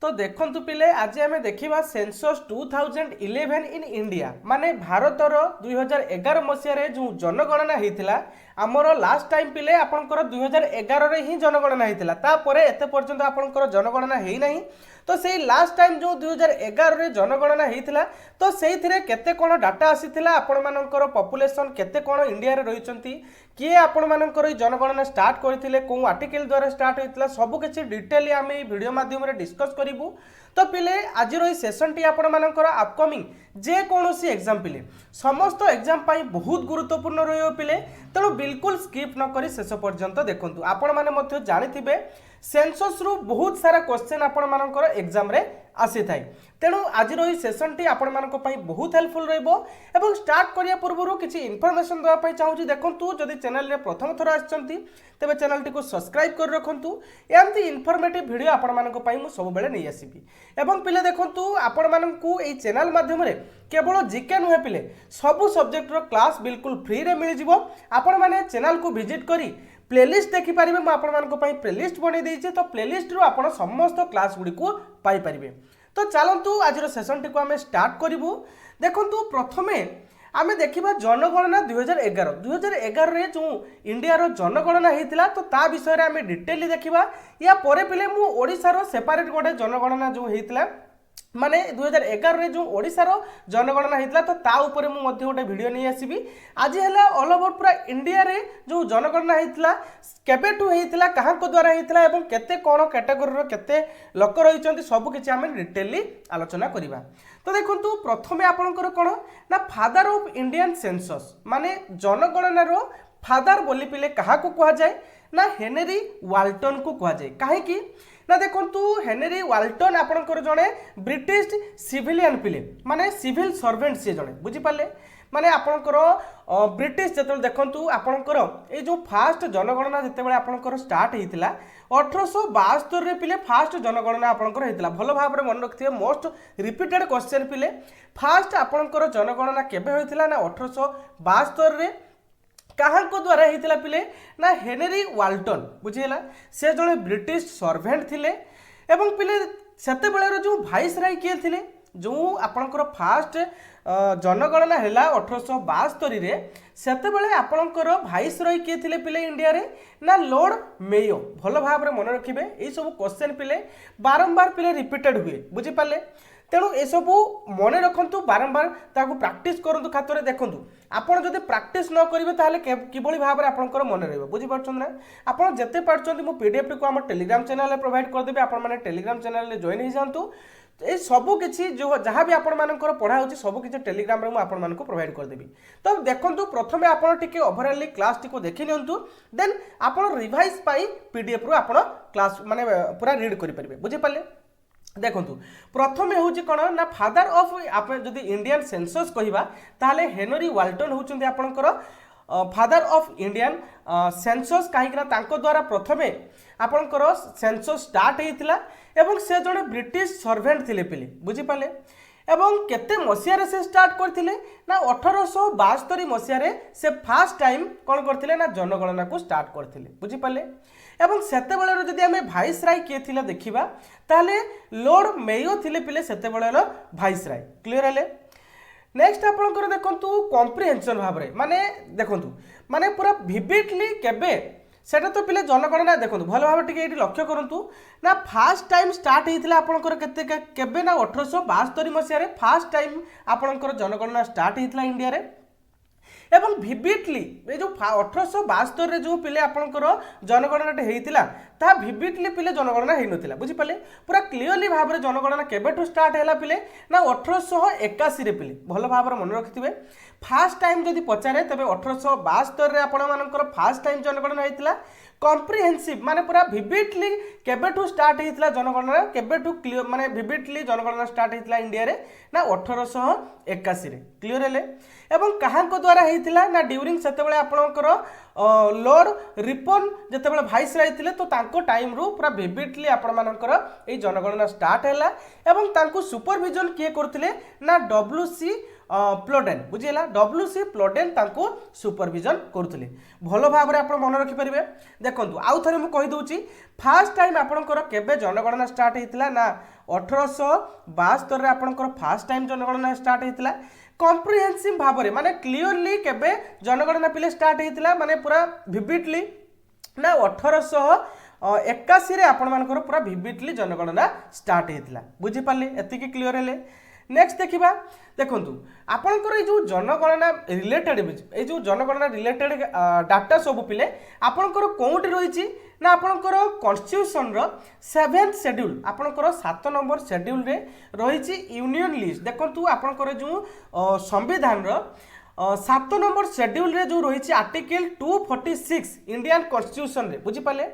तो देखंतु पिले आज आम देखा सेंसस 2011 इन इंडिया माने भारतर 2011 मसीह जो जनगणना होता आमर लास्ट टाइम पिले आपंकर 2011 रे ही जनगणना होता तापर एत पर्यंत आपंकर जनगणना है ना तो से लास्ट टाइम जो 2011 रे जनगणना होता तो से केते कौन डाटा आसीथिला आपण मानकर पॉपुलेशन केते कौन इंडिया रे रहिचंती किए आपण मानकर जनगणना स्टार्ट करथिले को आर्टिकल द्वारा स्टार्ट होइतला सब किछि डिटेल आम ए वीडियो माध्यम रे डिस्कस करिवु। तो पिले आज सेसन टी आपण मानकर अपकमिंग जे कोनोसी एग्जाम पिले समस्त एग्जाम पाई बहुत गुरुत्वपूर्ण रहियो पिले तेणु बिल्कुल स्किप न करी शेष पर्यंत देखंतु। आपण माने मध्य जानिथिबे सेंसस रु बहुत सारा क्वेश्चन आपण मानकर एग्जाम रे आसी थाए तेणु आज सेसन टी आपण मानक पई बहुत हेल्पफुल रहइबो एवं स्टार्ट करिया पूर्व किछि इन्फॉर्मेशन देवा पई चाहूची। देखंतु जदि चैनल रे प्रथम थर आछंती तेबे चैनल टी को सब्सक्राइब कर रखंतु एमती इन्फॉर्मेटिव वीडियो आपण मानक पई मु सब बेले नै आसीबी। एवं पिले देखंतु आपण मानकू एई चैनल माध्यम रे केवल जीके नुहे पिले सबु सब्जेक्ट रो क्लास बिल्कुल फ्री रे मिल जिवो। आपण माने चैनल को विजिट करी प्लेलिस्ट देखि पारिबे मु आपण मानक पई प्लेलिस्ट बनै देछि तो प्लेलिस्ट रो आपण समस्त क्लास गुडी को पाई पारिबे। तो चलतु आज सेसन टी को आम स्टार्ट करूँ। देखु प्रथमे आम देखा जनगणना 2011 रे जो इंडिया रो जनगणना होता तो ता विषय आम डिटेली देखा या परे पिले मु ओडिशार सेपरेट गोटे जनगणना जो होता माने 2011 रे जो ओडिशार जनगणना होता तो ता ऊपर मु मध्य गोटे वीडियो नहीं आसीबी। आज है ऑल ओवर पूरा इंडिया रे जो जनगणना होता केबेठू होता कहाँ द्वारा होता एवं केते कौन कैटेगोरी केते लोक रही सब किसी आम डिटेली आलोचना करवा। तो देखो प्रथमे आपणकर कौन ना फादर ऑफ इंडियन सेंसस माने जनगणना रो फादर बोली पिले क्या कह जाए ना हेनरी वाल्टन को कह जाए कहीं ना देखंतु हेनरी वाल्टन आपणकर जड़े ब्रिटिश सिविलियन पिले माने सिविल सर्वेंट सी जड़े बुझीपारे माने आपणकर ब्रिटिश जो देखंतु आपणकर ये जो फास्ट जनगणना जितेबाला आपणकर स्टार्ट होता 1872 रे पिले फास्ट जनगणना आपणकर होता भल भाव मन रखिए मोस्ट रिपीटेड क्वेश्चन पिले फास्ट आपणकर जनगणना केबे होइतिला ना 1872 रे कहाँ द्वारा होता पिले ना हेनरी वाल्टन बुझीला से जड़े ब्रिटिश सर्वेंट थिले एवं पिले सेते बेले जो भाइस राय किए थिले जो आपणकर फास्ट जनगणना है 1872 रे सेते बेले आपणकर भाइस रॉय किए थिले पिले इंडिया रे ना लॉर्ड मेयो भल भाव मन रखिबे एई सब क्वेश्चन पिले बारंबार पिले रिपीटेड हुए बुझी पाले तेणु ये सब मन रखु बारंबार ताकू प्रैक्टिस करूँ खातर देखूँ आपड़ जब प्रैक्टिस न करेंगे ताहले किभली भाव में आपंकर मन रहा बुझीपार ना आपड़ जिते पार्टी मो पीडीएफ को आम टेलीग्राम चैनल में प्रोवाइड करदेवी आपने टेलीग्राम चैनल में जॉइन हो जातु ये सबू किसी जो जहाँ भी आपंकर पढ़ा हो सबकि टेलीग्राम में आपको प्रोवाइड करदेवी। तो देखो प्रथम आप ओभरअली क्लास टी को देखी नियंतु देन आप रिवाइज पाई पीडीएफ रु आप क्लास माने पूरा रीड करेंगे बुझीपारे। देखु प्रथम हूँ कौन ना फादर ऑफ आप जदि इंडियन सेंसस कहवा ताहले हेनरी वाल्टन होउचंती आपणकर फादर ऑफ इंडियन सेंसस कहीं द्वारा प्रथमे आपणकर सेंसस स्टार्ट होता एवं से जड़े ब्रिटिश सर्वेंट थिले पिले बुझीपारे एवं केते मसीह से स्टार्ट करते ना 1872 मसीह से फास्ट टाइम कौन करते ना जनगणना को स्टार्ट करते बुझीपारे एवं सेते बेले जदि आमे भाइस राय किए थिला देखिबा ताले लॉर्ड मेयो थिले पिले सेते बेले भाइस राय क्लियर हेले। नेक्स्ट आपनकर देखंतु कॉम्प्रिहेंशन भाव रे माने देखंतु माने पूरा विविडली केबे सेटा तो पिले जनगणना देखंतु भल भाव टिके एठी लक्ष्य करंतु ना फास्ट टाइम स्टार्ट हेतिला आपनकर केते केबे ना 1872 मसिया रे फास्ट टाइम आपनकर जनगणना स्टार्ट हेतिला इंडिया रे एवं विविडली ये जो 1872 रे जो पिले आपनकर जनगणना होता ता विविडली पिले जनगणना हो नाला बुझीपारे पूरा क्लीयरली भाव में जनगणना केबेठू स्टार्ट है पिले ना 1881 रे पिले भल भाव मन रखिथे फास्ट टाइम जदि पचारे तेज 1872 रे आपनकर फास्ट टाइम जनगणना होता कॉम्प्रिहेंसिव माने पूरा विविडली केबेठू स्टार्ट होता जनगणना केबेठू क्लियर माने विविडली जनगणना स्टार्ट होता इंडिया रे ना 1881 रे क्लियर हेले एवं कहाँ द्वारा होता ना ड्यूरिंग से आपणकर लॉर्ड रिपन जितेबाला भाइस राय थे तो तांको टाइम रु पूरा विविडली आपणकर ये जनगणना स्टार्ट है एवं तांको सुपरविजन किए करते ना WC प्लोडेन बुझीला WC प्लोडेन तांको सुपरविजन करुले भल भाव में आप मन रखिपारे। देखो आउ थे मुझे कहीदे फास्ट टाइम आपंकर केबे जनगणना स्टार्ट होता ना 1872 आपंकर फास्ट टाइम जनगणना स्टार्ट होता कम्प्रिहेन्सिव भाव में माने क्लीयरली केबे जनगणना पिले स्टार्ट होता माने पूरा विविडली ना 1881 आपण मानकर पूरा विविडली जनगणना स्टार्ट होता बुझीपारे एतिकी क्लीयर है। नेक्स्ट देखा देखूँ आपणकर जो जनगणना रिलेटेड जो जनगणना रिलेटेड डाटा सब पिले आपणकर कौटी रही ना आपणकर कॉन्स्टिट्यूशन रो 7th शेड्यूल आपणकर 7 नंबर शेड्यूल रे रही यूनियन लिस्ट देखूँ आपणकर जो संविधान रो 7 नंबर शेड्यूल रे जो रही आर्टिकल 246 इंडियन कॉन्स्टिट्यूशन रे बुझीपारे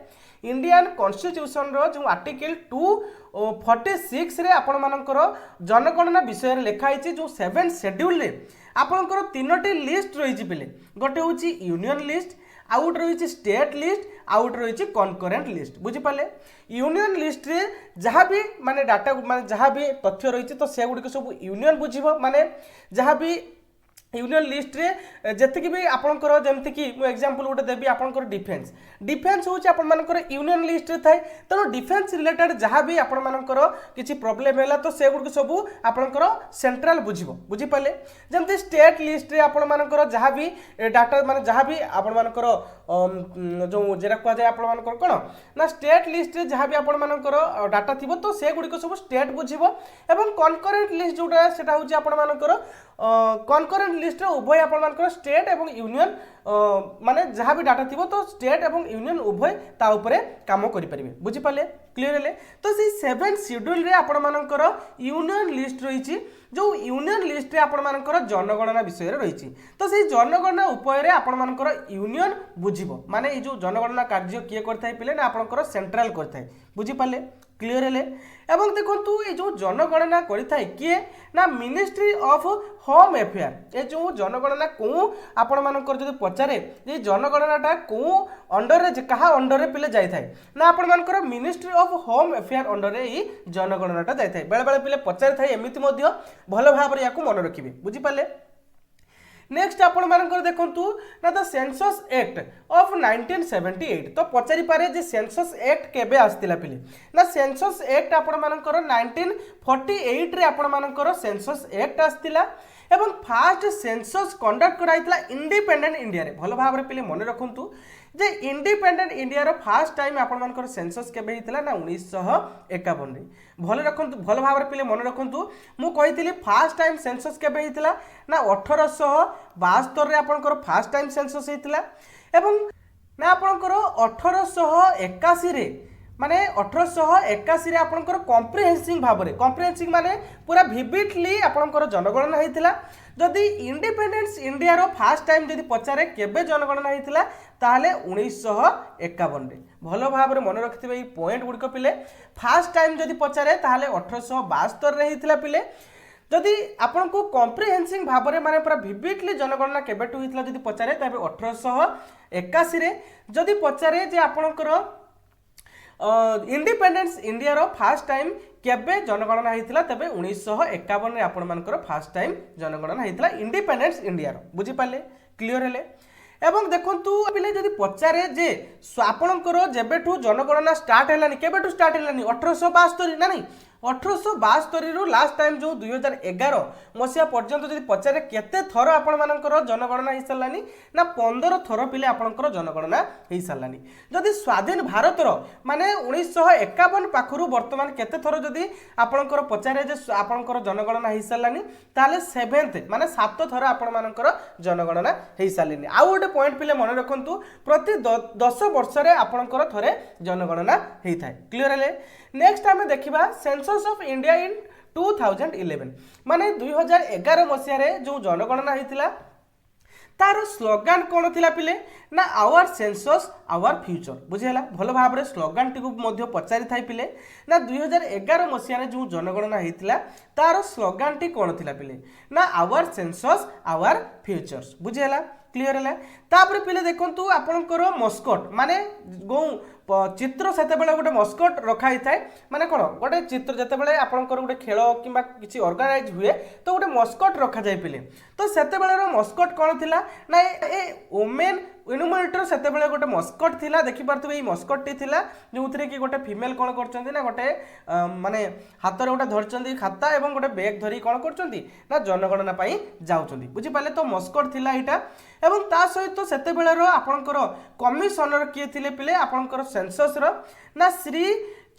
इंडियन कॉन्स्टिट्यूशन रो जो आर्टिकल 246 रे आपण मानकर जनगणना विषय रे लिखाई जो 7th शेड्यूल रे आपणकर 3टी लिस्ट रही पिले गोटे हूँ यूनियन लिस्ट आउट रही स्टेट लिस्ट आउट रही कनकरेंट लिस्ट बुझीपारे यूनियन लिस्ट रे जहाँ भी माने डाटा माने जहाँ भी तथ्य रही तो से गुड़िक सब यूनियन बुझीबो माने जहाँ भी यूनियन लिस्ट रे जति भी आपंकर जमती कि मुझे एग्जांपल गोटे देवी आपंकर डिफेन्स डिफेन्स हूँ आपर यूनियन लिस्ट रे थाए तेणु डिफेन्स रिलेटेड जहाँ भी आपर किसी प्रोब्लेम है तो से गुड़ सब आपंकर सेंट्रल बुझिबो बुझीपारे जमती स्टेट लिस्ट रे आपर जहाँ भी डाटा माने जहाँ भी आपर जो जेरा कह जाए आपर कौन ना स्टेट लिस्ट रे जहाँ भी आपर डाटा थी तो से गुड़िक सब स्टेट बुझिबो एवं कनकरेंट लिस्ट जोटा सेटा हूँ आपर कनकरेंट लिस्ट उभय आपर स्टेट एवं यूनियन माने जहाँ भी डाटा थी तो स्टेट एवं यूनियन उभय ता उपरे काम करें बुझीपारे क्लीयर है। तो से 7th शेड्यूल रे आपर यूनियन लिस्ट रही जो यूनियन लिस्ट रे आपर जनगणना विषय रही तो से जनगणना उपाय आपर यूनियन बुझिबो माने जो जनगणना कार्य किए करथाय पिले ना आपर सेंट्रल करथाय बुझीपारे क्लीयर है। एवं देखो ये जो जनगणना करथाय किए ना मिनिस्ट्री ऑफ होम अफेयर ये जो जनगणना को आपण मानकर जदि पचारे ये जनगणनाटा को अंडर रे कहा अंडर रे पिले जाय थाय ना आपण मानकर ministry of home affair under रे ये जनगणनाटा जाय थाय बेले बेले पिले पचारे थाय एमिति मध्य भल भाव रे याकू मन रखिबे बुझीपाले। नेक्स्ट आपण मानकर देखंतु ना द सेंसस एक्ट ऑफ 1978 तो पचारि पारे जे सेंसस एक्ट केबे आस्तिला पिले ना सेंसस एक्ट आपण मानकर 1948 रे आपण मानकर सेंसस एक्ट आस्तिला एवं फास्ट सेंसस कंडक्ट कराइतला इंडिपेंडेंट इंडिया रे भल भाव रे पिले मन रखंतु जे इंडिपेंडेंट इंडिया रो फास्ट टाइम आपण मानकर सेंसस केबे हितला ना 1951 रे भल रखंतु भल भाव रे पिले मन रखंतु मु कहितली फास्ट टाइम सेंसस केबे हितला ना 1872 रे आपनकर फास्ट टाइम सेंसस हितला एवं ना आपनकर 1881 रे माने 1881 रे आपनकर कॉम्प्रिहेंसिव भाव रे कॉम्प्रिहेंसिव माने पूरा विविडली आपनकर जनगणना हितला जदि इंडिपेंडेंस इंडिया रो फास्ट टाइम जदि पचारे केबे जनगणना हितला ताहले 1951 रे भल भाव रे मन रखिथिबे ई पॉइंट गुडको पिले फास्ट टाइम जदि पचारे ताहले 1872 रे हितला पिले जदि आपन को कॉम्प्रिहेंसिव भाव रे माने पूरा विविडली जनगणना केबेटू हितला जदि पचारे तबे 1881 रे जदि पचारे जे आपनकर इंडिपेंडेंस इंडिया रो फास्ट टाइम केबे जनगणना हितला तबे 1951 रे आपण मानकर फास्ट टाइम जनगणना हितला इंडिपेंडेंस इंडिया रो बुझी पाले क्लियर हेले। एवं देखंतु पिले जदि पचारे जे आपणकर जेबेठू जनगणना स्टार्ट हेलानी केबेठू स्टार्ट हेलानी 1872 ना नहीं 1872 रु लास्ट टाइम जो 2011 मसिया पर्यंत जदि पचारे केते थर आपण मानकर जनगणना हो सारानी ना 15 थर पिले आपणकर जनगणना हो सारानी जदि स्वाधीन भारत माने 1951 पाखरु वर्तमान केते थर जदि आपणकर पचारे जे आपणकर जनगणना हो सारानी ताले 7th माने 7 थर आपण मानकर जनगणना हो सारानी आ गोटे पॉइंट पिले मन रखंतु प्रति 10 वर्ष रे आपणकर थरे जनगणना हेइथाय क्लियर हेले। नेक्स्ट आमे देखिबा सेंसस ऑफ इंडिया इन 2011 माने 2011 मसिया रे जो जनगणना हेतिला तार स्लोगान कौन थिला पिले ना आवर सेंसस आवर फ्यूचर बुझेला भल भाव रे स्लोगान टिकु मध्य पचारि थाई पिले ना 2011 मसिया रे जो जनगणना हेतिला तार स्लोगान टी कौन थिला पिले ना आवर सेंसस आवर फ्यूचर्स बुझेला क्लियर है। तापर पिले देखंतु आपनकर मस्कट माने गौ चित्र से गोटे मस्कट रखाई थाए माने कौन गोटे चित्र जितेबाला आपंकर गोटे खेल कि किसी ऑर्गेनाइज हुए तो गोटे मस्कट रखा जाए पिले तो से मस्कट कौन थी ना ए वोमेन इन्यूमिनेटर से गोटे मस्कट थिला देखि पारथबे ई मस्कट टी थिला जो कि गोटे फीमेल कौन करछंती ना गोटे माने हाथ रे गोटे धरछंती खाता एवं गोटे बैग धरी कौन करछंती ना जनगणना पाई जाउछंती बुझी पाले तो मस्कट थिला एटा एवं ता सहित सेते बेलर आपनकर कमिशनर किए थिले पिले आपनकर सेंसस रो ना श्री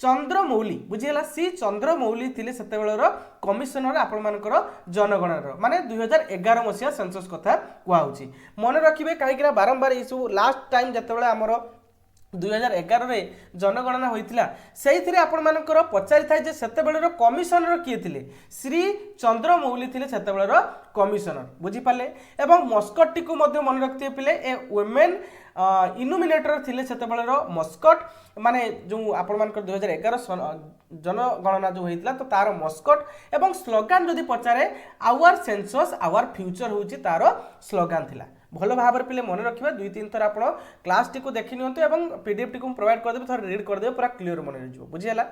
चंद्रमौली बुझीगला सी चंद्रमौली थिले सेते बेलर कमिशनर आपण मानकर जनगणना माने 2011 मसिया सेंसस कथा कुआउची मन रखिबे काहेकि बारंबार ई सब लास्ट टाइम जते बेले हमरो 2011 रे जनगणना होइतिला सेइथिरे आपण मानकर पचारि थाय जे सेते बेलर कमिशनर किए थिले श्री चंद्रमौली थिले सेते बेलर कमिशनर बुझी पाले एवं मस्कट टी को मध्य मन रखते पिले ए वुमेन इल्युमिनेटर थिले सेते बेलर मस्कट माने जो आपण मानकर 2011 जनगणना जो होइतिला तो तार मस्कट एवं स्लोगान जदि पचारे आवर सेंसस आवर फ्यूचर होउची तार स्लोगान थिला भल भाव पिले मन रखिबा दुई तीन थर आपण क्लास टी को देखि नियंतु एवं पीडीएफ टी को प्रोवाइड कर देबे थर रीड कर देबे पूरा क्लियर मन रे जो बुझियला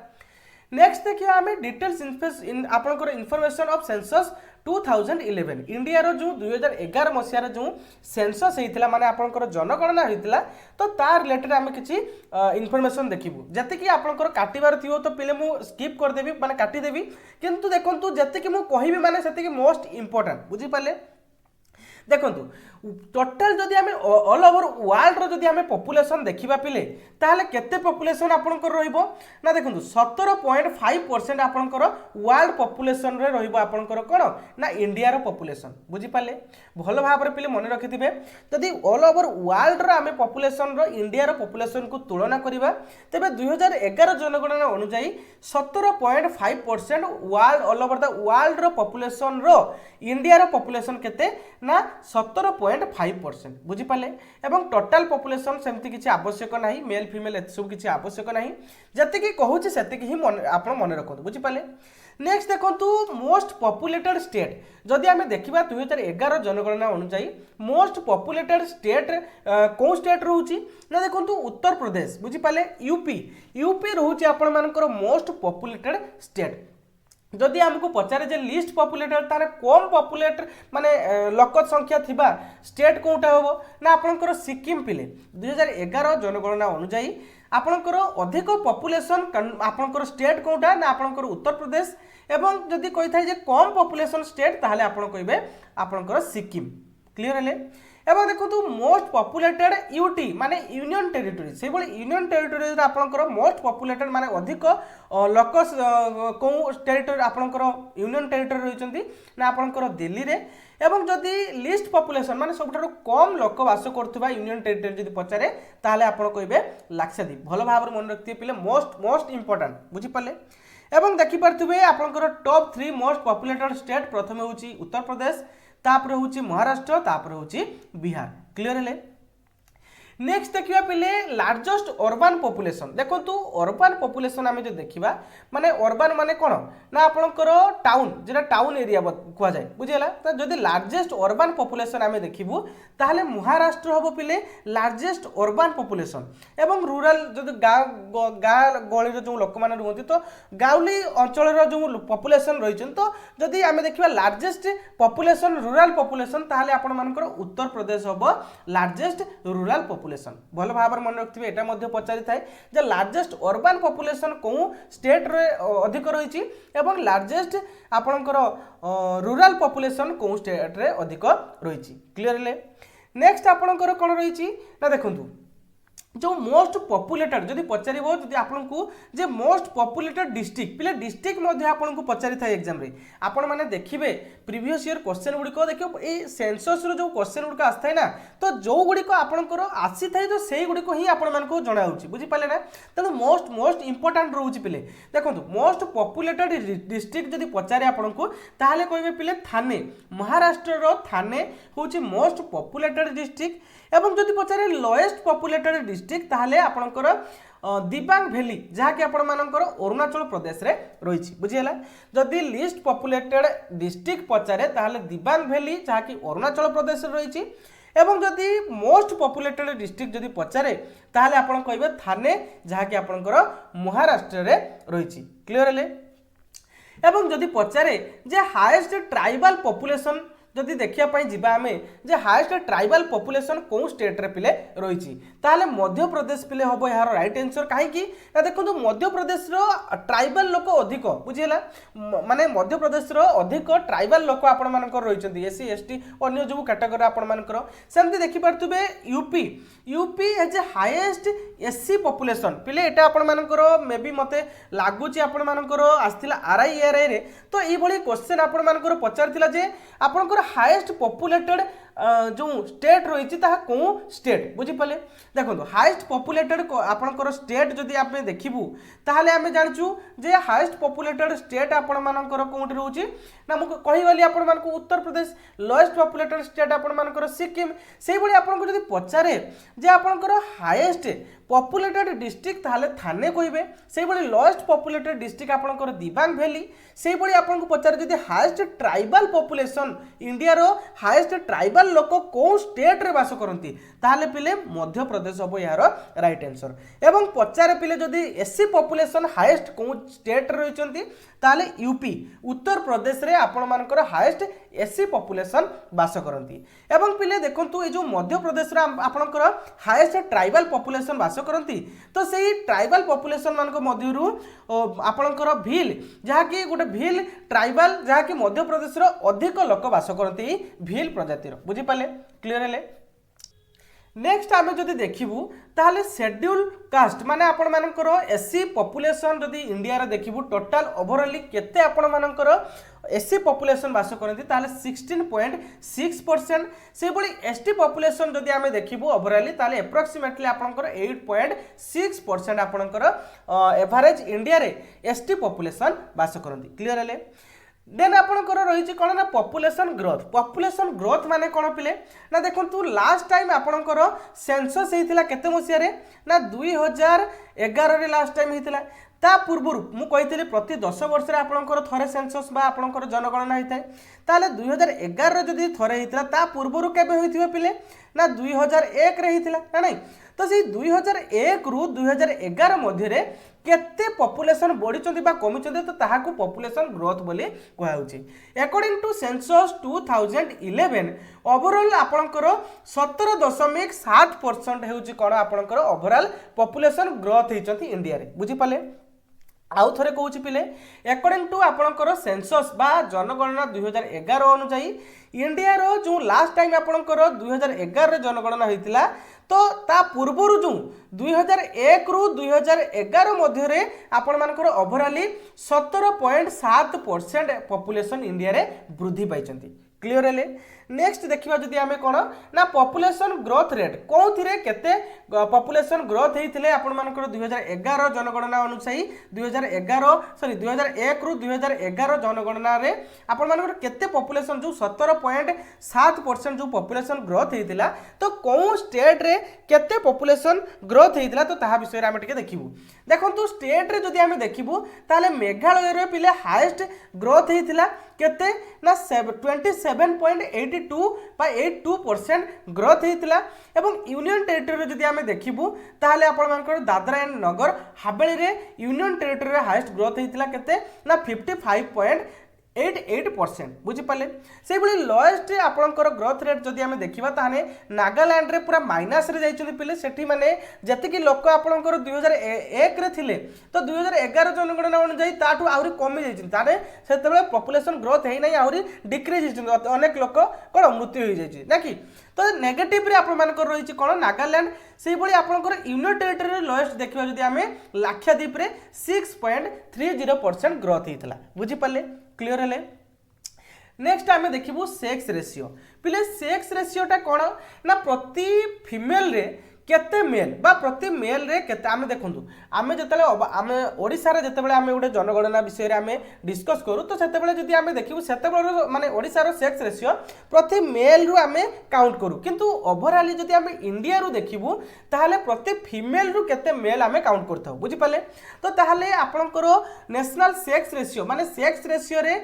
नेक्स्ट देखिए हमें डिटेल्स आपंकर इनफॉरमेशन ऑफ सेंसस 2011 इंडिया रो जो 2011 मसीहार जो सेंसस होता माने आपंकर जनगणना होता तो तार रिलेटेड आम किसी इनफॉरमेशन देखिबू जति कि आपंकर काटिबार थियो तो पहले मु स्किप कर देबी माने काटी देबी किंतु देखंतु जति कि मु कहिबी माने सेति कि मोस्ट इंपोर्टेंट बुझी पाले देखंतु टोटाल जदि आम ऑल ओवर वर्ल्ड रो जदि आम पॉपुलेशन देखिबा पिले ताहले केते पॉपुलेशन आपनकर रहिबो ना देखंतु 17.5% आपनकर वर्ल्ड पॉपुलेशन रे रहिबो आपनकर कोन ना इंडिया रो पॉपुलेशन बुझी पाले भलो भाव रे पिले मन रखिथिबे जदि ऑल ओवर वर्ल्ड रो आम पॉपुलेशन रो इंडिया रो पॉपुलेशन को तुलना करिबा तबे 2011 जनगणना अनुसार 17.5% world all over the world रो पॉपुलेशन रो इंडिया रो पॉपुलेशन केते ना 17.5% बुझीपाले एवं टोटाल पॉपुलेशन सेमती किसी आवश्यक नहीं मेल फीमेल एत सब किसी आवश्यक नहीं जति कहूँ से ही आप मन रखु बुझीपाले नेक्स्ट देखो मोस्ट पॉपुलेटेड स्टेट जदि आम देखा 2011 जनगणना अनुसार मोस्ट पॉपुलेटेड स्टेट कौ स्टेट रोचे ना देखो उत्तर प्रदेश बुझीपाले यूपी रोचे आपण मानकर मोस्ट पॉपुलेटेड स्टेट जदि आमको पचारे जे लिस्ट पॉपुलेटेड तारे कम पॉपुलेट माने लोक संख्या थिबा स्टेट कोटा होबो ना आपनकर सिक्किम पिले 2011 जनगणना अनुसार आपनकर अधिक पॉपुलेशन आपनकर स्टेट कोटा ना आपनकर उत्तर प्रदेश एवं जदि कहि थाय जे कम पॉपुलेशन स्टेट ताहले आपन कहिबे आपनकर सिक्किम क्लियर हेले एवं देखो मोस्ट पॉपुलेटेड यूटी माने यूनियन टेरिटोरी से यूनियन टेरिटोरी आपनकर मोस्ट पॉपुलेटेड माने अधिक लोक को टेरिटोरी आपनकर यूनियन टेरिटोरी रहिचंती ना आपनकर दिल्ली रे एवं जदि लिस्ट पॉपुलेशन माने सबठारु कम लोक वास करथुबा यूनियन टेरिटोरी जदि पचारे ताहले आपण कहिबे लाक्षाद्वीप भलो भाव मन रखते पिले मोस्ट इंपोर्टेंट बुझी पाले एवं देखि पारथुबे आपनकर टॉप 3 मोस्ट पॉपुलेटेड स्टेट प्रथमे होची उत्तर प्रदेश तापर होची महाराष्ट्र तापर होची बिहार क्लियर हेले नेक्स्ट देखिबा पिले लार्जेस्ट अर्बन पॉपुलेशन देखंतु अर्बन पॉपुलेशन आमे जो देखिबा माने अर्बन माने कोन ना आपनकर टाउन जेटा टाउन एरिया कुआ जाय बुझियला त जदि लार्जेस्ट अर्बन पॉपुलेशन आमे देखिबु ताहले महाराष्ट्र होबो पिले लार्जेस्ट अर्बन पॉपुलेशन एवं रूरल जदि गाँ गली जो लोक माने रहंती तो गाउली अंचल रो जो पॉपुलेशन रहिछन तो जदि आमे देखिबा लार्जेस्ट पॉपुलेशन रूरल पॉपुलेशन ताहले आपण मानकर उत्तर प्रदेश होबो लार्जेस्ट रूरल पॉपुलेशन भल भाव मन रखिए एटा पचारि थाए जे लार्जेस्ट अर्बन पॉपुलेशन कौ स्टेट रे अधिक रही एवं लार्जेस्ट आपणकर रूरल पॉपुलेशन कौ स्टेट रे अधिक रही क्लियर हेले नेक्स्ट आपणकर कौन रही ना देखंतु जो मोस्ट पॉपुलेटेड जदि पचारिबो जदि आपनको जे मोस्ट पॉपुलेटेड डिस्ट्रिक्ट पिले डिस्ट्रिक्ट मध्ये आपनको पचारि थाए एग्जाम रे आपण माने देखिबे प्रीवियस ईयर क्वेश्चन गुडी को देखियो ए सेंसस रो जो क्वेश्चन गुडी आस्था है ना तो जो गुडी को आपनकर आसी थाए तो सेही गुडी को ही आपण मानको जणा होची बुझी पाले ना तनो मोस्ट इंपोर्टेंट रहउची पिले देखंतु मोस्ट पॉपुलेटेड डिस्ट्रिक्ट जदि पचारे आपनको ताहाले कहबे पिले थाने महाराष्ट्र रो थाने होची मोस्ट पॉपुलेटेड डिस्ट्रिक्ट एवं जदि पचारे लोएस्ट पॉपुलेटेड डिस्ट्रिक्ट ताहले आपनकर दिबांग वैली जहाँकि आपण मानकर अरुणाचल प्रदेश रे रही बुझीगला जदि लिस्ट पॉपुलेटेड डिस्ट्रिक्ट पचारे ताहले दिबांग वैली जहाँकि अरुणाचल प्रदेश रे रही एवं जदि मोस्ट पॉपुलेटेड डिस्ट्रिक्ट जदि पचारे ताहले आपण कहबे थाने जहाँकि आपणकर महाराष्ट्र रे रही। क्लियर हेले एवं जदि पचारे जे हाईएस्ट ट्राइबल पॉपुलेशन जदि देखिया जीवा आमे जे हाईएस्ट ट्राइबल पॉपुलेशन कौ स्टेट रे पिले रही ताहले मध्य प्रदेश पिले हम यार राइट आंसर कहीं देखो मध्य प्रदेश रो ट्राइबल लोक अधिक बुझीला माने मध्य प्रदेश रो अधिक ट्राइबल लोक आपण मानकर रही एससी एसटी अन्य जो कैटेगरी आपण मानकर सेमती देखि पारथुबे UP UP as a highest SC population पिले एटा आपण मानकर मे बी मते लागुची आपण मानकर आस्थिला आरआईआरआई रे तो ई भली क्वेश्चन आपण मानकर पचारथिला जे आपणकर हाईएस्ट पॉपुलेटेड जो स्टेट रही कौ स्टेट बुझीपारे देखो हाईएस्ट पॉपुलेटेड आपणकर स्टेट जदि आप देखू ताहले आम जाचु जे हाईएस्ट पॉपुलेटेड स्टेट आपण मानकर कौटी रोचे ना मुझे कहीगली आपण मानक Uttar Pradesh lowest populated state आपण मानकर सिक्किम से भाई आपको जब पचारे जे आपणकर हाईएस्ट पॉपुलेटेड डिस्ट्रिक्ट ताहले थाने कहे से भाई लोएस्ट पॉपुलेटेड डिस्ट्रिक्ट आपणकर दिबांग वैली से भाई आपको पचारे जब हाईएस्ट ट्राइबल पॉपुलेशन इंडिया रो हाईएस्ट ट्राइबल लोक कौ स्टेट रे बास करती ताहले पिले मध्य प्रदेश हम यार राइट आंसर एवं पचारे पिले जदि एससी पॉपुलेशन हाईएस्ट कौ स्टेट रे रही ताहले यूपी उत्तर प्रदेश रे आपण मानकर हाईएस्ट एससी पॉपुलेशन बास करती एवं पिले देखंतु ए जो मध्य प्रदेश रे आपणकर हाईएस्ट ट्राइबल पॉपुलेशन बास करती तो सेही ट्राइबल पॉपुलेशन मानक मध्यरु आपणकर भील जहाँकि गोटे भील ट्राइबल जहाँकि मध्य प्रदेश रो अधिक लोक बास करती भील प्रजातिर बुझीपारे क्लियर हेले नेक्स्ट आम जदि देखू ताहले शेड्यूल कास्ट माने आपण मानकर एससी पॉपुलेशन जदि इंडिया रे देखू टोटाल ओवरऑल केते आपण मानकर एससी पॉपुलेशन बास करती ताहले 16.6% से बड़ी एसटी पॉपुलेशन जदि आम देखू ओवरऑल ताहले एप्रोक्सीमेटली आपनकर 8.6% आपनकर एवरेज इंडिया रे एसटी पॉपुलेशन बास करती क्लियर हेले देन आपणकर रही कौन ना पॉपुलेशन ग्रोथ माने कौन पिले ना देखो लास्ट टाइम आपणकर सेंसस होता केते मसीह ना 2011 रे लास्ट टाइम होता ता पूर्व मुझे प्रति 10 वर्ष आपणकर थरे सेंसस बा आपणकर जनगणना होता है ताले 2011 जदि थरे होता ता पूर्व केबे होइथिबे पिले ना 2001 रे होता ना नहीं तो से 2001 रु 2011 मध्य केते पॉपुलेशन बढ़ी कमी तो ताहाकू पॉपुलेशन ग्रोथ बोली कहुच्छे अकॉर्डिंग टू सेंसस 2011 ओवरऑल आपणकर 17.7% होउची कोन आपणकर ओवरऑल पॉपुलेशन ग्रोथ होइचंती इंडिया रे बुझीपाले आउ थे कौच पिले अकॉर्डिंग टू आपणकर सेंसस बा जनगणना 2011 अनुसार इंडिया रो जो लास्ट टाइम आपणकर 2011 रे जनगणना होइतिला तो ता पूर्वरु जो 2001 रु 2011 मध्य आपण मानकर ओवरऑल 17.7% पॉपुलेशन इंडिया रे वृद्धि पाइचंती क्लियर हेले नेक्स्ट देखिबा जदि आमे कोन ना पॉपुलेशन ग्रोथ रेट कोथिरे केते पॉपुलेशन ग्रोथ हेइथिले आपण मानकर 2011 जनगणना अनुसार 2001 रु 2011 जनगणना रे आपण मानकर केते पॉपुलेशन जो 17.7% जो पॉपुलेशन ग्रोथ हेइतिला तो को स्टेट रे केते पॉपुलेशन ग्रोथ हेइतिला तो ताहा विषय रे आमे टिके देखिबु देखंतु स्टेट रे जदि आमे देखिबु ताले मेघालय रे पिले हाईएस्ट ग्रोथ हेइतिला केते ना 27.82% ग्रोथ होता एवं यूनियन टेरिटरी जदि आमे देखिबु ताहले आपण मानकर दादरा एंड नगर हवेली रे यूनियन टेरिटरी रे हाईएस्ट ग्रोथ होता केते ना 55.88% बुझीपारे से भाई लोएस्ट आपणकर ग्रोथ रेट जदि आमे देखिबा ताहने नागालैंड रे पूरा माइनस रे जाइछन पिले सेठी माने जतिकि लोक आपणकर 2001 रे थिले तो 2011 जनगणना अनुसार ताठू आउरी कमी जाइछन ताने सेतेबेले पॉपुलेशन ग्रोथ हेइ नै आउरी डिक्रीज हिछन अनेक लोक कोन मृत्यु हो जाइछि ना कि तो नेगेटिव रे आपण मानकर रही कोन नागालैंड से भाई आपणकर यूनियन टेरिटरी रे लोएस्ट देखिबा जदि आमे लाक्षाद्वीप रे 6.30% ग्रोथ हेइतला बुझीपाले क्लियर हेले नेक्स्ट आमे देखिबु सेक्स रेशियो पिले सेक्स रेशियोटा कौन ना प्रति फीमेल रे केते मेल बा प्रति मेल रे केते आमे देखंतु आमे जतले आमे ओडिसा रे जतबेले आमे उडे जनगणना विषय रे आमे डिस्कस करू तो सेतेबेले जदि आमे देखिबु सेतेबेले माने ओडिसा रो सेक्स रेशियो प्रति मेल रु आमे काउंट करू किंतु ओवरऑल जदि आमे इंडिया रु देखिबु ताहाले प्रति फीमेल रु केते मेल आमे काउंट करथाउ बुझि पाले तो ताहाले आपनकर नेशनल सेक्स रेशियो माने सेक्स रेशियो रे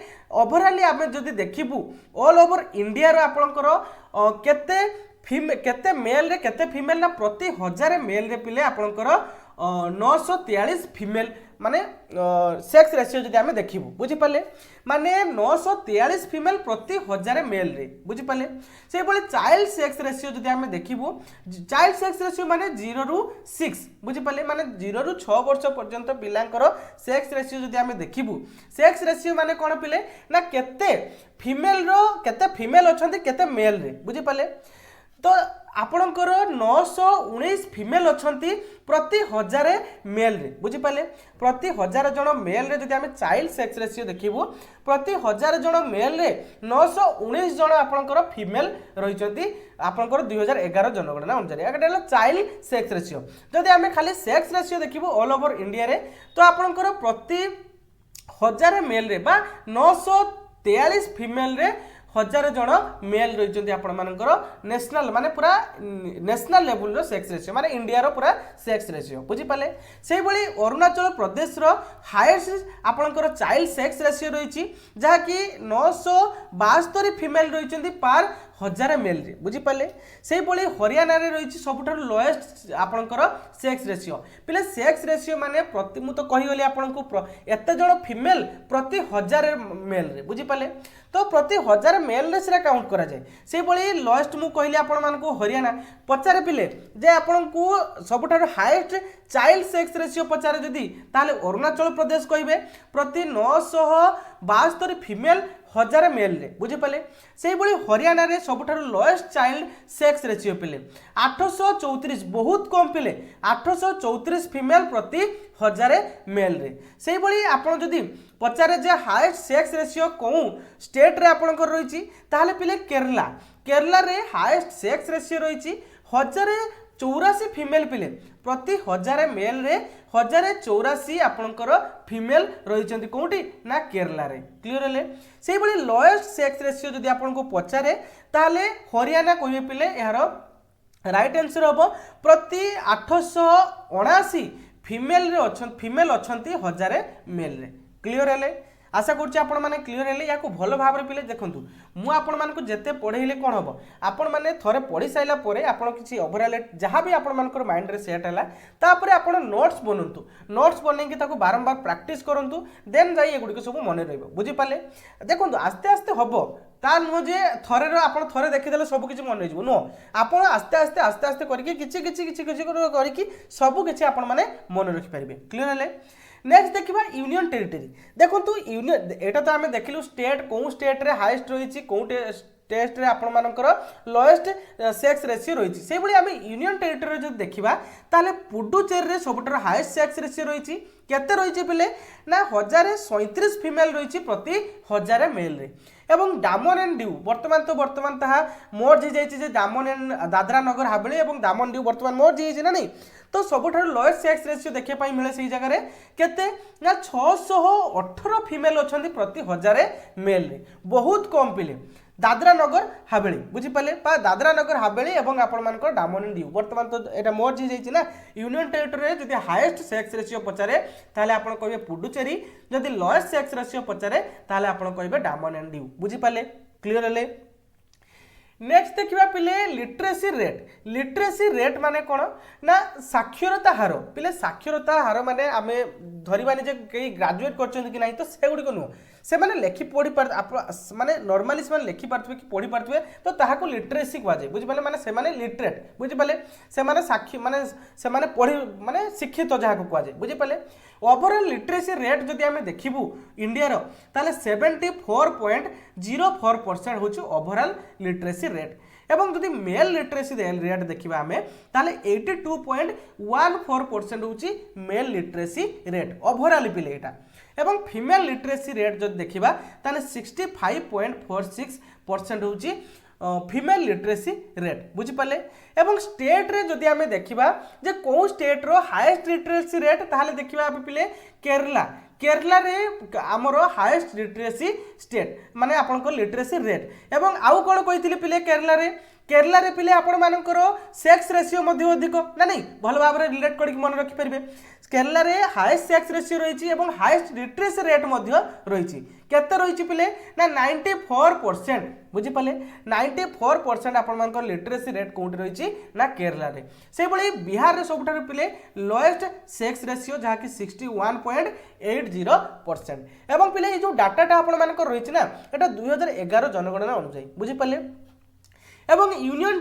ओवरऑल आमे जदि देखिबु ऑल ओवर इंडिया रो आपनकर केते केते मेल रे केते फीमेल ना प्रति 1000 मेल रे पिले आपनकर 943 फीमेल माने सेक्स रेशियो जदि आमे देखिबु बुझि पाले माने 943 फीमेल प्रति 1000 मेल रे बुझि पाले से बोले चाइल्ड सेक्स रेशियो जदि आमे देखिबु चाइल्ड सेक्स रेशियो माने 0 रु 6 बुझि पाले माने 0 रु 6 वर्ष पर्यंत पिलांकर सेक्स रेशियो जदि आमे देखिबु सेक्स रेशियो माने कोन पिले ना केते फीमेल अछंती केते मेल रे बुझि पाले तो आपणकर 919 फीमेल अछंती प्रति 1000 मेल रे बुझि पाले प्रति 1000 जन मेल रे जदि आमे चाइल्ड सेक्स रेशियो देखिबु प्रति 1000 जन मेल रे 919 जन आपणकर फीमेल रहिचंती आपणकर 2011 जनगणना अनुसार एटा चाइल्ड सेक्स रेशियो जदि आमे खाली सेक्स रेशियो देखिबु ऑल ओवर इंडिया रे तो आपणकर प्रति 1000 मेल रे बा 943 फीमेल रे 1000 जन मेल रही आपण मानकर नेशनल माने पूरा नेशनल लेवल रो सेक्स रेशियो माने इंडिया रो पूरा सेक्स रेशियो बुझी पाले से भली अरुणाचल प्रदेश रो हाईएस्ट आपनकर चाइल्ड सेक्स रेशियो रही जहा कि 972 फीमेल रही पर 1000 मेल रे बुझी पाले से भली हरियाणा रे रही सबुठार लोएस्ट आपनकर सेक्स रेशियो पिले सेक्स रेशियो माने प्रति मु तो कहि गली आपनको एते जण फीमेल प्रति 1000 मेल रे बुझी पाले तो प्रति 1000 मेल रे सेरा काउंट करा जाय से भली लोएस्ट मु कहली आपण मानको हरियाणा पचारे पिले जे आपनको सबुठार हाईएस्ट चाइल्ड सेक्स रेशियो पचारे जदी ताले अरुणाचल प्रदेश कहिबे प्रति 972 फीमेल 1000 मेल रे बुझी पाले से भली हरियाणा रे सबुठार लोएस्ट चाइल्ड सेक्स रेशियो पिले 834 बहुत कम पिले 834 फीमेल प्रति 1000 मेल रे से भली आपण जदी पचारे जे हाईएस्ट सेक्स रेशियो को स्टेट रे आपनकर रहिची ताले पिले केरला रे हाईएस्ट सेक्स रेशियो रहिची 1084 फीमेल पिले प्रति 1000 मेल रे 1084 आपनकर फीमेल रहिचंती कोठी ना केरला रे क्लियर हेले सेही बली लोएस्ट सेक्स रेशियो जदी आपनको पचारे ताले हरियाणा कहिबे पिले यार राइट आंसर होबो प्रति 879 फीमेल अछंती 1000 मेल रे क्लियर हेले आशा करूँ आपण मैंने क्लीयर है या भल भाव पिले देखूँ मु आपण मानक जिते पढ़ेले कौन हम आपण मैंने थोड़े पढ़ी सारा आप किसी ओवरऑल जहाँ भी आपण मानकर माइंड रे सेट है तापर आप नोट्स बनतु नोट्स बनई बारंबार प्रैक्टिस करूँ देन जाई एगुड़िक सब मन रही बुझीपारे देखो आस्ते आस्ते हम ता नुह जे थरे आप थरे देखीदे सबकि मन रही नुह आप आस्ते आस्ते आस्ते आस्ते करके सबकि आप मन रखिपारे क्लीयर है नेक्स्ट देखा यूनियन टेरिटरी देखो यूनियन एटा तो आम देखिलु स्टेट कौ स्टेट रे हाईएस्ट रही कौ टेस्ट रे आपण मानकर लोएस्ट सेक्स रेशियो रही से भाई आम यूनियन टेरिटरी जो देखा ताले पुडुचेरी रे सबुठार हाईएस्ट सेक्स रेशियो रही केते रही पिले ना 1037 फीमेल रही प्रति 1000 मेल रे एवं डामन एंड ड्यू बर्तमान ताहा मोर्ज हो जाए डामन एंड दादरा नगर हावेली और डामन ड्यू बर्तमान मोर्ज हो ना नहीं तो सबुठार लोएस्ट सेक्स रेशियो देखा मिले से जगह केते ना 618 फीमेल अच्छा प्रति 1000 मेल रे बहुत कम पिले दादरा नगर हावेली बुझीपारे दादरा नगर हावेली और आपर डामन एंड ड्यू बर्तमान तो यहाँ मोर्ज हो जाए ना यूनियन टेरिटरी जब हाईएस्ट सेक्स रेशियो पचारे ताले आपण कहे पुडुचेरी जदि लोएस्ट सेक्स रेशियो पचारे ताले आपण कहे डामन एंड ड्यू बुझीपारे क्लीयर हेले नेक्स्ट देखा पिले लिटरेसी रेट माने कौन ना साक्षरता हार पिले साक्षरता हार माने आम धरवानी जे कई ग्राजुएट कर कि नहीं तो से गुड़िक नुह से माने लेखि पढ़ी पार माने नॉर्मली से लेखि पारे कि पढ़ी पारे तो ताहाको लिटरेसी कहुए बुझिपारे माने से माने लिटरेट बुझिपारे से माने साक्षी माने से माने पढ़ी माने शिक्षित जहाँ को कहुए बुझिपारे ओवरऑल लिटरेसी रेट जदि आम देखू इंडिया रो ताले 74.04% होची ओवरऑल लिटरेसी रेट एवं जदि मेल लिटरेसी रेट देखा आम ताले 82.14% होची मेल लिटरेसी रेट ओवरऑल पिले एटा एवं फीमेल लिटरेसी रेट जब देखा ताले 65.46% होची फीमेल लिटरेसी रेट बुझीपारे एवं स्टेट रे जदि आम देखा जे कौ स्टेट रो हाईएस्ट लिटरेसी रेट ताहले देखा पिले केरला रे आमर हाईएस्ट लिटरेसी स्टेट माने आपनकर लिटरेसी रेट एवं आउ कौन कही पिले केरला केरला रे पिले आपण मानकर सेक्स रेशियो मध्य अधिक ना नहीं भल भाव में रिलेट करके मन रखिपारे केरला रे हाईएस्ट सेक्स रेशियो रही और हाईएस्ट लिटरेसी रेट मध्य रही केते रही पिले ना 94% बुझीपारे 94% आपण लिटरेसी रेट कौटी रही ना केरला रे से भली बिहार रे सबुठारु पिले लोएस्ट सेक्स रेशियो जहाँकि 61.80% एवं पिले ये जो डाटाटा आपण मानकर रही ना एटा 2011 जनगणना अनुसार बुझीपारे एवं यूनियन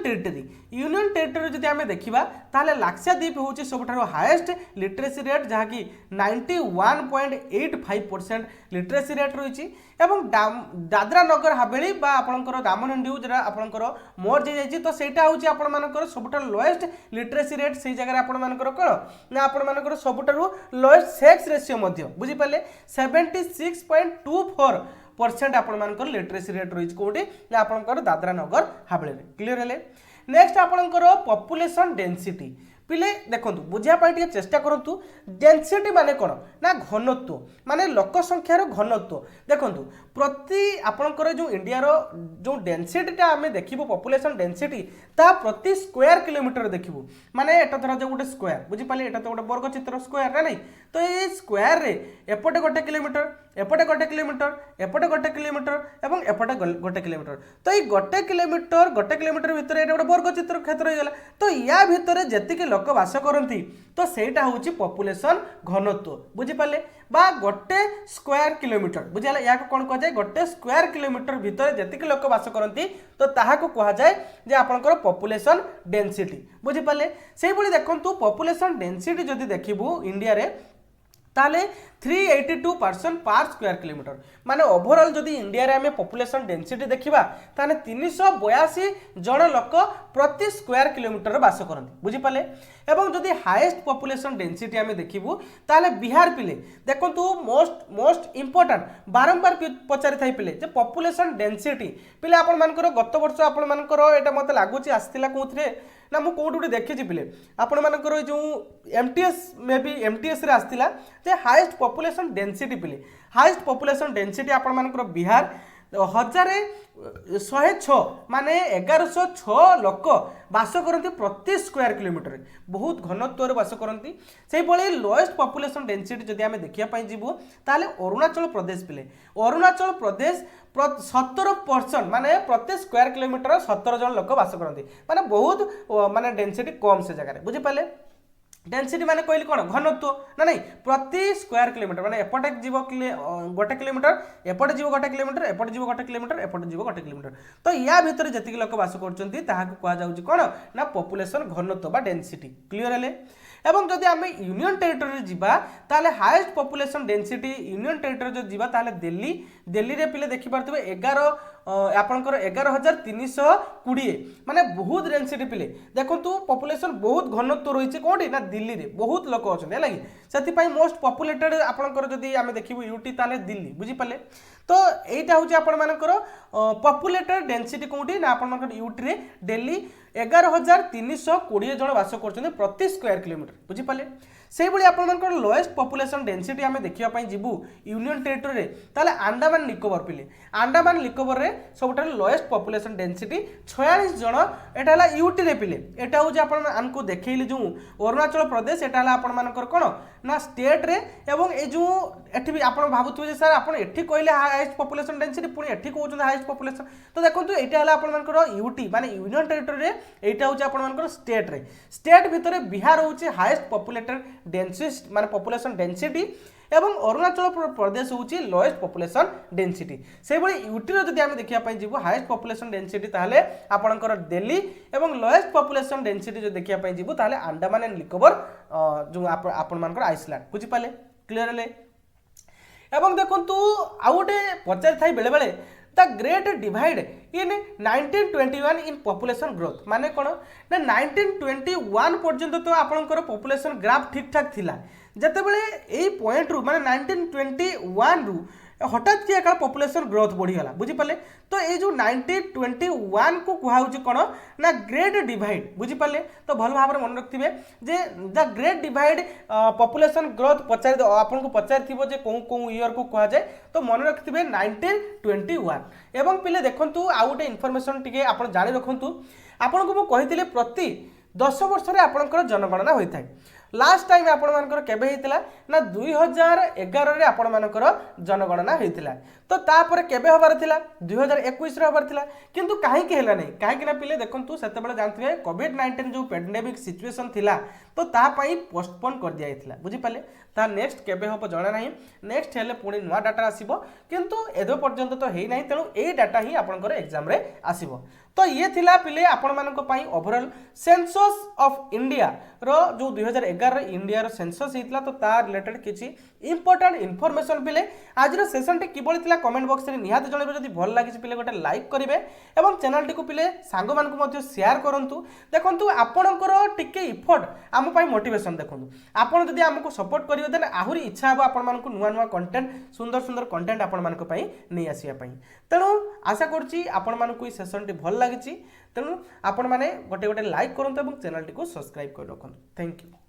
टेरिटरी जदि आम देखा ताले लाक्षाद्वीप हूँ सब हाएस्ट लिटरेसी रेट जहाँकि 91.85% लिटरेसी रेट रही दादरा नगर हावेली बा आपणकर दामन एंड दीव जरा आपणकर मर्ज जाइए तो सहीटा हूँ आपंकर सब लोएस्ट लिटरेसी रेट से जगह आपंकर कौन ना आपंकर सब लोएस्ट सेक्स रेशियो बुझीपारे 76.24% आपंकर लिटरेसी रेट रही कौटी ना आपंकर दादरा नगर हावेली क्लियर है नेक्स्ट आपंकर पॉपुलेशन डेंसिटी पिले देखो बुझापी चेष्टा करूँ डेंसिटी माने कौन ना घनत्व माने लोक संख्यार घनत्व देखो प्रति आपणकर जो इंडिया जो डेंसिटीटा आम देखू पॉपुलेशन डेंसिटी ता प्रति स्क्वायर किलोमीटर देखू माने एटा धर जो गोटे स्क्वायर बुझीपारे एटा तो गोटे वर्ग चित्र स्क्वायर ना नहीं तो ये स्क्वायर रे एपटे गोटे किलोमीटर एपटे गोटे किलोमीटर एपटे गोटे किलोमीटर एवं एपटे गोटे किलोमीटर तो ये गोटे किलोमीटर भितर ये गोटे वर्ग चित्र क्षेत्र हो गला तो या भितर जेतिक लोक बास करती तो सेटा हूँ पॉपुलेशन घनत्व बुझीपारे बा गोटे स्क्वायर किलोमीटर बुझाला या कौन कह जाए गोटे स्क्वायर किलोमीटर भितर जेतिक लोक बास करती तो ताहाको कह जाए जे आपनकर पॉपुलेशन डेंसिटी बुझीपारे से भली देखंतु पॉपुलेशन डेंसिटी जदि देखिबू इंडिया रे ताले 382 पर्सन पर स्क्वायर किलोमीटर माने ओवरऑल जदि इंडिया रे आमे पॉपुलेशन डेंसिटी देखिबा ताने 382 जन लोक प्रति स्क्वायर किलोमीटर बास करନ୍ତି बुझीपाले एवं जदि हाईएस्ट पॉपुलेशन डेंसिटी आमे देखिबू ताले बिहार पिले देखंतु मोस्ट इंपोर्टेंट बारंबार पचारि थाई पिले जे पॉपुलेशन डेंसिटी पिले आपण मानकर गत वर्ष आपण मानकर एटा मते लागुची आस्तिला कोथरे ना मु कोड उडी देखि पिले आपण मानकर जो एमटीएस मे बी एमटीएस रे आस्तिला जे हाईएस्ट पॉपुलेशन डेंसिटी पिले हाईएस्ट पॉपुलेशन डेंसिटी आपण मानकर बिहार 1106 माने 1106 लोक बास करती प्रति स्क्वायर किलोमीटर बहुत घनत्व बास करती से भली लोएस्ट पॉपुलेशन डेंसिटी जदि आम देखा जीवु ताले अरुणाचल प्रदेश पिले अरुणाचल प्रदेश 17% माने प्रति स्क्वायर किलोमीटर 17 जन लोक बास करती माने बहुत माने डेंसिटी कम से जगह बुझीपारे डेंसिटी माने कहली कौन घनत्व ना नहीं प्रति स्क्वायर किलोमीटर माने एपटे जीव गोटे किलोमीटर एपटे जीव गोटे किलोमीटर एपटे जीव गोटे किलोमीटर एपटे जीव गोटे किलोमीटर तो या भितर जतिक लोक बास करछंती ताहाको कहा जाउची कोन ना पॉपुलेशन घनत्व बा डेंसिटी क्लियर हेले एवं जदि आम यूनियन टेरिटरी जीवा ताले highest population density union territory जो जीवा ताले दिल्ली रे पिले देखि पारथबे 11 आपनकर 11,320 माने बहुत डेंसिटी पिले देखंतु पॉपुलेशन बहुत घनत्व रही कोठी ना दिल्ली रे बहुत लोक अछन लागि सेति पई मोस्ट पॉपुलेटेड आपनकर जदि आमे देखिबु यूटी ताले दिल्ली बुझी पाले तो एटा होची आपण मानकर पॉपुलेटेड डेंसिटी कोठी ना आपण मानकर यूटी रे दिल्ली 11,320 जन बास करछन प्रति स्क्वायर किलोमीटर बुझी पाले से भली आपनकर लोएस्ट पॉपुलेशन डेंसिटी आमे देखिया पई जिबु यूनियन टेरिटरी रे ताले अंडमान निकोबर पिले अंडमान निकोबर रे सबटार लोएस्ट पॉपुलेशन डेंसिटी 46 जन एटा हला यूटी रे पिले एटा हो जे आपन आनको देखैली जो अरुणाचल प्रदेश एटा हला आपन मानकर कोन ना स्टेट रे एवं ए जो एठी भी आपन भाबुथु जे सर आपन एठी कहले हाईएस्ट पॉपुलेशन डेंसिटी पुनी एठी कहउछन हाईएस्ट पॉपुलेशन तो देखंतु एटा हला आपन मानकर यूटी माने यूनियन टेरिटरी रे एटा हो जे आपन मानकर स्टेट रे स्टेट भितरे बिहार होची हाईएस्ट पॉपुलेटेड डेंसिटी माने पॉपुलेशन डेंसिटी एवं अरुणाचल प्रदेश होची लोएस्ट पॉपुलेशन डेंसिटी से भली यूटी रो जदि हम देखिया पई जीवो हाईएस्ट पॉपुलेशन डेंसिटी ताले आपनकर दिल्ली एवं लोएस्ट पॉपुलेशन डेंसिटी जो देखिया पई जीवो ताले अंडमान एंड निकोबर जो आपन मानकर आइसलैंड बुझी पाले क्लियर ले एवं देखंतु आ गोटे पचार थाई बेले बेले the great divide in 1921 in population growth माने कोन ना 1921 पर्यंत तो आपनकर पॉपुलेशन ग्राफ ठीक ठाक थिला जते बेले एई पॉइंट रु माने 1921 रु हठात कि एक पॉपुलेशन ग्रोथ बढ़ीगला बुझीपारे। तो ये जो 1921 को कहुच्छे कौन ना ग्रेट डिवाइड बुझीपारे। तो भल भाव मन रखिए जे the great divide population growth पचार आपको पचारि कौ कौ ईयर को कहुए तो मन रखिए 1921। एवं पिले देखु आउ गोटे इनफर्मेशन टी आप जाणी रखु आपको मुझे प्रति 10 वर्ष आपंकर जनगणना होता है। लास्ट टाइम आपंकर केबे होता ना 2011 आपंकर जनगणना होता। तो तापर केबे हबार थिला 2021 हबार थिला किंतु कहीं है नहीं कहीं पिले देखु से जानते कोविड-19 जो पेंडेमिक सिचुएशन थिला तो तापाई पोस्टपोन कर दिया जाइथिला बुझीपारे। ता नेक्स्ट केबे हम जना ना नेक्स्ट हेल्ले पुणी नुआ डाटा आसीबो किंतु एदो पर्यंत तो है ना तेणु ए डाटा ही आपंकर एग्जाम रे आसीबो। तो ये थिला पिले आपण मानको पई ओवरऑल सेंसस ऑफ इंडिया रो जो 2011 इंडिया रो सेंसस हितला तो ता रिलेटेड किछि इंपोर्टेंट इन्फॉर्मेशन पिले आज रो सेशन टी किबोली थिला कमेंट बॉक्स रे निहात जणेबे जदि भल लागिछि पिले गोटे लाइक करिवे एवं चैनल टी को पिले सांग मानको मध्ये शेयर करंतु। देखंतु आपणकर टिके इफोर्ट आम पई मोटिवेशन देखंतु आपण जदि हमको सपोर्ट करिवे देन आहुरी इच्छा हो आपण मानको नुवा नुवा कंटेंट सुंदर सुंदर कंटेंट आपण मानको पई नै आसीया पई। तेणु आशा करछि आपण मानको ई सेशन टी भल लागिछि तेणु आपण माने गोटे गोटे लाइक करंतु एवं चैनल टी को सब्सक्राइब कर रखंतु। Thank you.